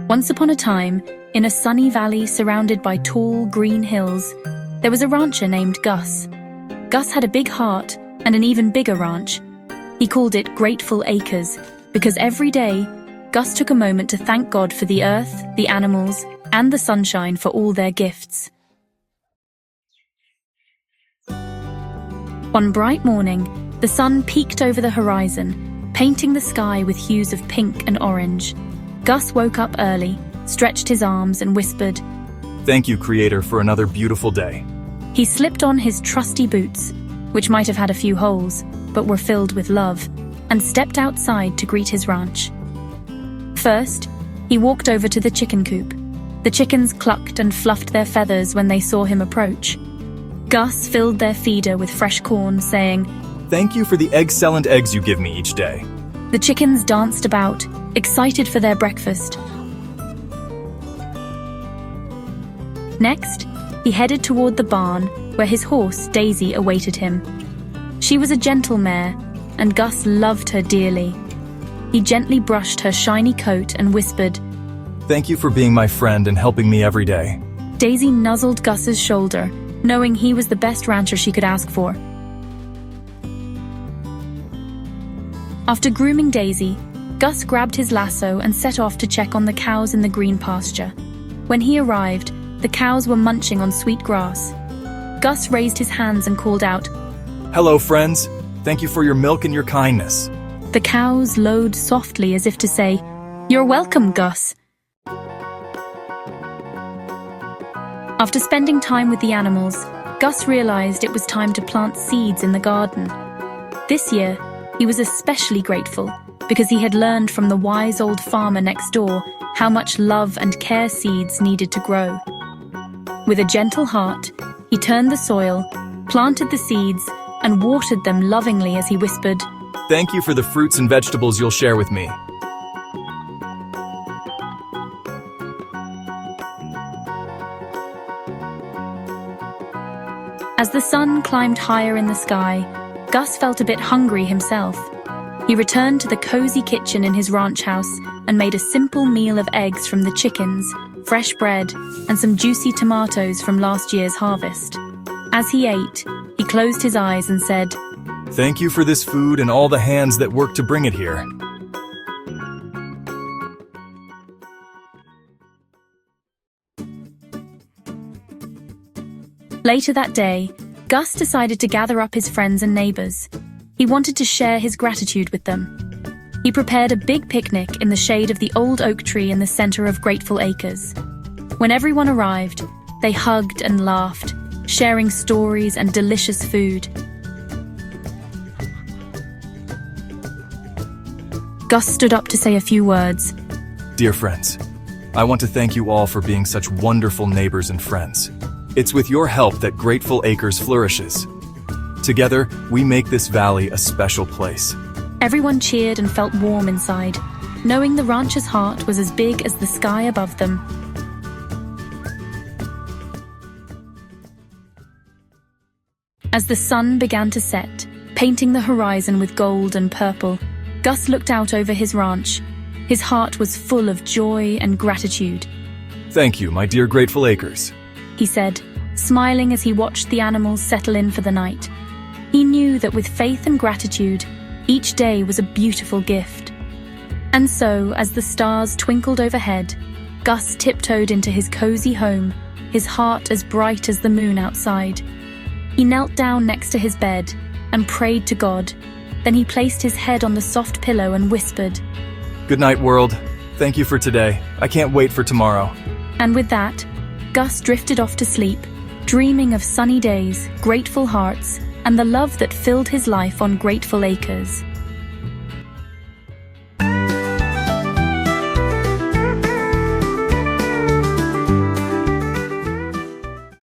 Once upon a time, in a sunny valley surrounded by tall, green hills, there was a rancher named Gus. Gus had a big heart and an even bigger ranch. He called it Grateful Acres because every day, Gus took a moment to thank God for the earth, the animals, and the sunshine for all their gifts. One bright morning, the sun peeked over the horizon, painting the sky with hues of pink and orange. Gus woke up early, stretched his arms, and whispered, "Thank you, Creator, for another beautiful day." He slipped on his trusty boots, which might have had a few holes, but were filled with love, and stepped outside to greet his ranch. First, he walked over to the chicken coop. The chickens clucked and fluffed their feathers when they saw him approach. Gus filled their feeder with fresh corn, saying, "Thank you for the excellent eggs you give me each day." The chickens danced about, excited for their breakfast. Next, he headed toward the barn where his horse, Daisy, awaited him. She was a gentle mare, and Gus loved her dearly. He gently brushed her shiny coat and whispered, "Thank you for being my friend and helping me every day." Daisy nuzzled Gus's shoulder, knowing he was the best rancher she could ask for. After grooming Daisy, Gus grabbed his lasso and set off to check on the cows in the green pasture. When he arrived, the cows were munching on sweet grass. Gus raised his hands and called out, "Hello, friends. Thank you for your milk and your kindness." The cows lowed softly as if to say, "You're welcome, Gus." After spending time with the animals, Gus realized it was time to plant seeds in the garden. This year, he was especially grateful because he had learned from the wise old farmer next door how much love and care seeds needed to grow. With a gentle heart, he turned the soil, planted the seeds, and watered them lovingly as he whispered, "Thank you for the fruits and vegetables you'll share with me." As the sun climbed higher in the sky, Gus felt a bit hungry himself. He returned to the cozy kitchen in his ranch house and made a simple meal of eggs from the chickens, fresh bread, and some juicy tomatoes from last year's harvest. As he ate, he closed his eyes and said, "Thank you for this food and all the hands that worked to bring it here." Later that day, Gus decided to gather up his friends and neighbors. He wanted to share his gratitude with them. He prepared a big picnic in the shade of the old oak tree in the center of Grateful Acres. When everyone arrived, they hugged and laughed, sharing stories and delicious food. Gus stood up to say a few words. "Dear friends, I want to thank you all for being such wonderful neighbors and friends. It's with your help that Grateful Acres flourishes. Together, we make this valley a special place." Everyone cheered and felt warm inside, knowing the rancher's heart was as big as the sky above them. As the sun began to set, painting the horizon with gold and purple, Gus looked out over his ranch. His heart was full of joy and gratitude. "Thank you, my dear Grateful Acres," he said, smiling as he watched the animals settle in for the night. He knew that with faith and gratitude, each day was a beautiful gift. And so, as the stars twinkled overhead, Gus tiptoed into his cozy home, his heart as bright as the moon outside. He knelt down next to his bed and prayed to God. Then he placed his head on the soft pillow and whispered, "Good night, world. Thank you for today. I can't wait for tomorrow." And with that, Gus drifted off to sleep, dreaming of sunny days, grateful hearts, and the love that filled his life on Grateful Acres.